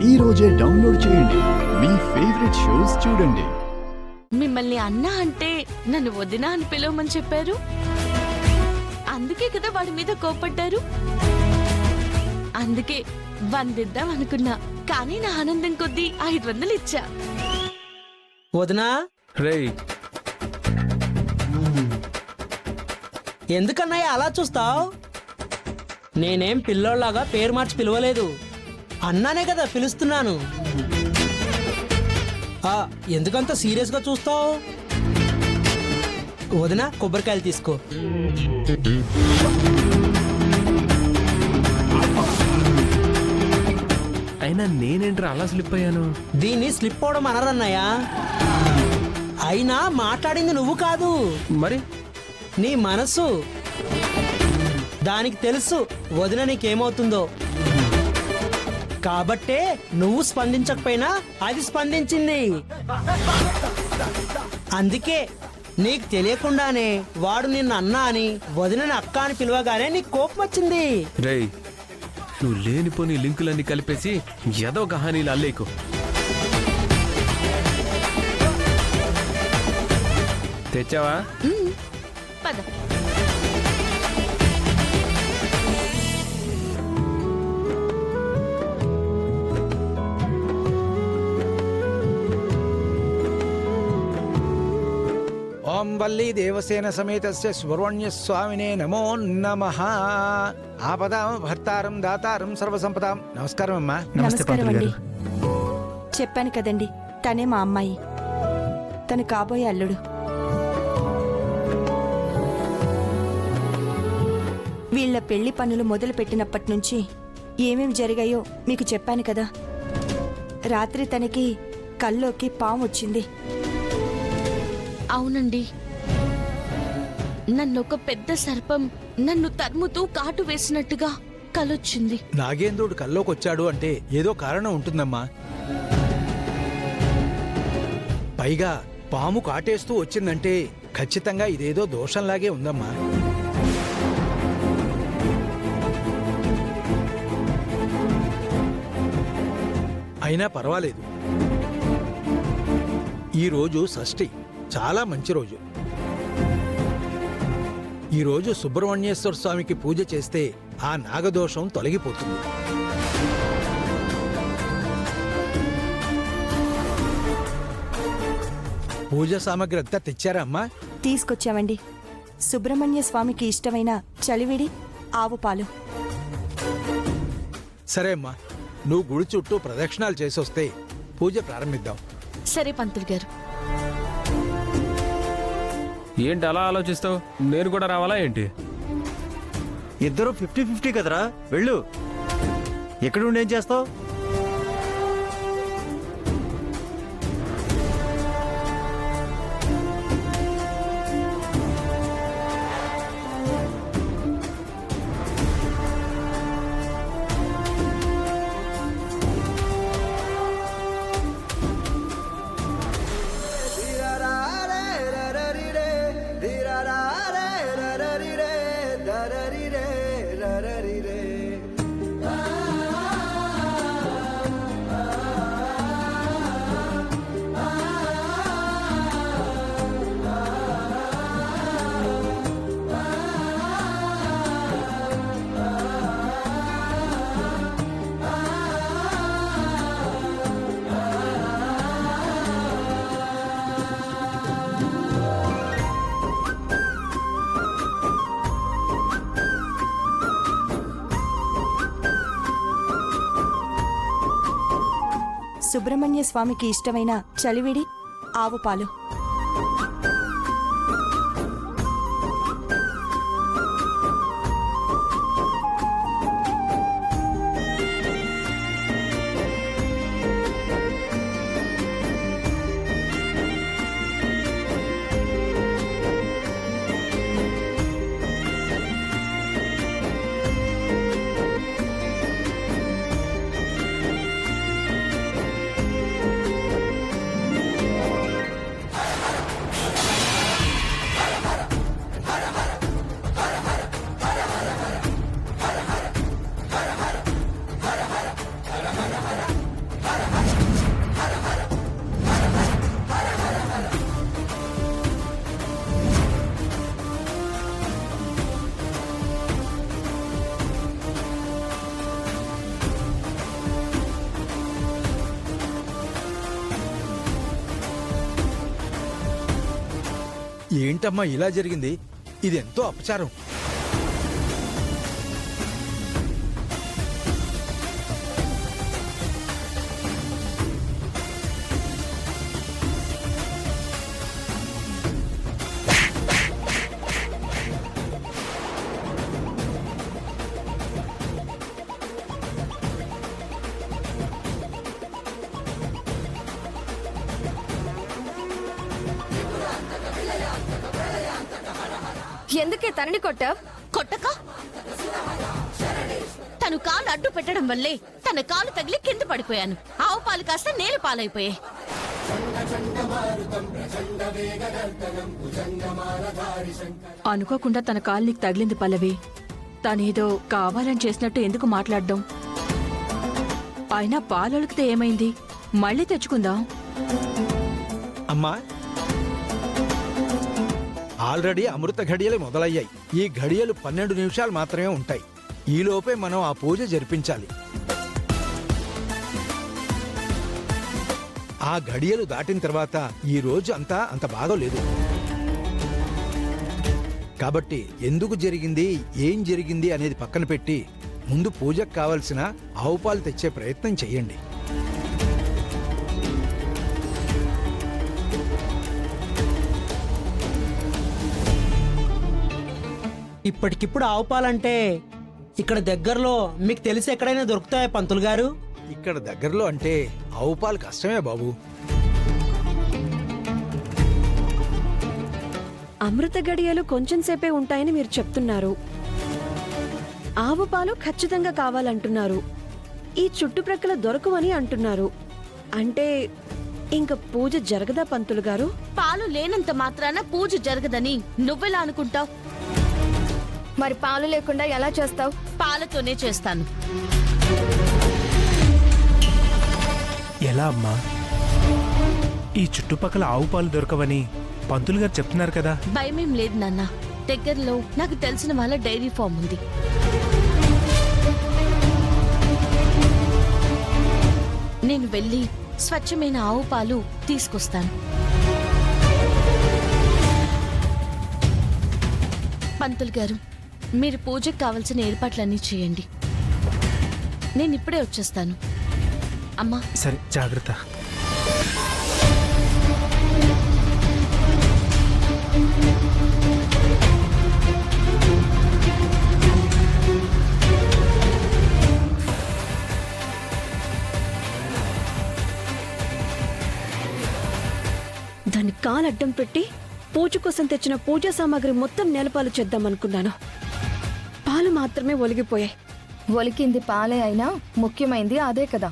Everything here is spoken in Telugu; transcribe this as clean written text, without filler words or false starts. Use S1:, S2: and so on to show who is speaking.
S1: ఈ రోజే డౌన్లోడ్ చేయండి. మీ ఫేవరెట్ షోస్ చూడండి.
S2: మిమ్మల్ని అన్న అంటే నన్ను వదినా అని పిలవమని చెప్పారు. అందుకే కదా వాడి మీద కోపడ్డారు. అందుకే 100 ఇద్దాం అనుకున్నా, కానీ నా ఆనందం కొద్దీ 500 ఇచ్చా.
S3: వదినా
S4: రేయ్,
S3: ఎందుకన్నయ్య అలా చూస్తావు? నేనేం పిల్లోళ్ళలాగా పేరు మార్చి పిలవలేదు, అన్నానే కదా పిలుస్తున్నాను. ఎందుకంత సీరియస్గా చూస్తావు? వదినా కొబ్బరికాయలు తీసుకో.
S4: అయినా నేనేంట్రా అలా స్లిప్ అయ్యాను?
S3: దీన్ని స్లిప్ అవడం అనరన్నయ్య. అయినా మాట్లాడింది నువ్వు కాదు,
S4: మరి
S3: నీ మనసు. దానికి తెలుసు వదిన నీకేమవుతుందో, కాబట్టే నువ్వు స్పందించకపోయినా అది స్పందించింది. అందుకే నీకు తెలియకుండానే వాడు నిన్ను అన్నా అని వదినని అక్క అని పిలవగానే నీకు కోపం వచ్చింది.
S4: రేయ్, నువ్వు లేనిపోని లింకులన్నీ కలిపేసి ఏదో కహానీలు అల్లేకు. తెచ్చావా?
S2: పద.
S5: ఓం వల్లీ దేవసేన సమేతస్య సుబ్రహ్మణ్య స్వామినే నమో నమః. ఆపదాం భర్తారం దాతారం సర్వసంపదాం. నమస్కారం అమ్మా.
S6: నమస్కారం అండి. చెప్పాను కదండి, తనే మా అమ్మాయి, తను కాబోయే అల్లుడు. వీళ్ళ పెళ్లి పనులు మొదలు పెట్టినప్పటి నుంచి ఏమేం జరిగాయో మీకు చెప్పాను కదా. రాత్రి తనకి కల్లోకి పాము వచ్చింది.
S2: అవునండి, నన్నొక పెద్ద సర్పం నన్ను తరుముతూ కాటు వేసినట్టుగా కలొచ్చింది.
S5: నాగేంద్రుడు కల్లోకొచ్చాడు అంటే ఏదో కారణం ఉంటుందమ్మా. పైగా పాము కాటేస్తూ వచ్చిందంటే ఖచ్చితంగా ఇదేదో దోషంలాగే ఉందమ్మా. అయినా పర్వాలేదు, ఈరోజు షష్ఠి, చాలా మంచి రోజు. ఈరోజు సుబ్రహ్మణ్యేశ్వర స్వామికి పూజ చేస్తే ఆ నాగదోషం తొలగిపోతుంది. పూజ సామగ్రి అంతా తెచ్చారా అమ్మా?
S6: తీసుకొచ్చామండి. సుబ్రహ్మణ్య స్వామికి ఇష్టమైన చలివిడి, ఆవు పాలు.
S5: సరే అమ్మా, నువ్వు గుడి చుట్టూ ప్రదక్షిణాలు చేసొస్తే పూజ ప్రారంభిద్దాం.
S2: సరే పంతులు గారు.
S4: ఏంటి అలా ఆలోచిస్తావు? నేను కూడా రావాలా ఏంటి?
S7: ఇద్దరు 50-50 కదరా, వెళ్ళు. ఎక్కడుండి ఏం చేస్తావు?
S6: సుబ్రహ్మణ్య స్వామికి ఇష్టమైన చలివిడి, ఆవు పాలు.
S5: ఏంటమ్మా ఇలా జరిగింది? ఇది ఎంతో అపచారం.
S8: ఎందుకే తనని కొట్టావ్?
S2: కొట్టక తను కాలు అడ్డు పెట్టడం వల్లే తన కాలు తగిలి కింద పడిపోయాను. ఆవు పాలు కాస్త నేల పాలైపోయాయి.
S9: అనుకోకుండా తన కాలు నీకు తగిలింది పల్లవి. తనేదో కావాలని చేసినట్టు ఎందుకు మాట్లాడడం? అయినా పాలొలికితే ఏమైంది? మళ్ళీ తెచ్చుకుందాం.
S5: అమ్మా, ఆల్రెడీ అమృత ఘడియలు మొదలయ్యాయి. ఈ ఘడియలు 12 నిమిషాలు మాత్రమే ఉంటాయి. ఈలోపే మనం ఆ పూజ జరిపించాలి. ఆ ఘడియలు దాటిన తర్వాత ఈ రోజు అంత బాగోలేదు. కాబట్టి ఎందుకు జరిగింది, ఏం జరిగింది అనేది పక్కన పెట్టి ముందు పూజకు కావలసిన ఆవు పాలు తెచ్చే ప్రయత్నం చెయ్యండి.
S3: ఇప్పటికిప్పుడు ఆవు పాలంటే ఇక్కడ దగ్గరలో మీకు తెలిసి ఎక్కడైనా దొరుకుతాయా పంతులు గారు?
S5: ఇక్కడ దగ్గరలో అంటే ఆవు పాలు కష్టమే బాబు.
S8: అమృత గడియలు కొంచెం సేపే ఉంటాయని మీరు చెప్తున్నారు. ఆవు పాలు ఖచ్చితంగా కావాలంటున్నారు. ఈ చుట్టుప్రక్కల దొరకవని అంటున్నారు. అంటే ఇంక పూజ జరగదా పంతులు గారు?
S2: పాలు లేనంత మాత్రాన పూజ జరగదని నువ్వెలా అనుకుంటావు?
S8: మరి పాలు లేకుండా ఎలా చేస్తావు?
S2: పాలతోనే చేస్తాను.
S10: ఎలా అమ్మా? ఈ చుట్టుపక్కల ఆవు పాలు దొరకవని పంతులు గారు చెప్తున్నారు కదా.
S2: భయమేం లేదు నాన్న. దగ్గరలో నాకు తెలిసిన వాళ్ళ డైరీ ఫామ్ ఉంది. నేను వెళ్ళి స్వచ్ఛమైన ఆవు పాలు తీసుకొస్తాను. పంతులు గారు, మీరు పూజకు కావలసిన ఏర్పాట్లన్నీ చేయండి. నేను ఇప్పుడే వచ్చేస్తాను. అమ్మా,
S10: సరే, జాగ్రత్త.
S8: దాన్ని కాలు అడ్డం పెట్టి పూజ కోసం తెచ్చిన పూజా సామాగ్రి మొత్తం నేలపాలు చేద్దామనుకున్నాను. పాలు మాత్రమే ఒలిగిపోయాయి.
S11: ఒలికింది పాలే అయినా ముఖ్యమైంది అదే కదా.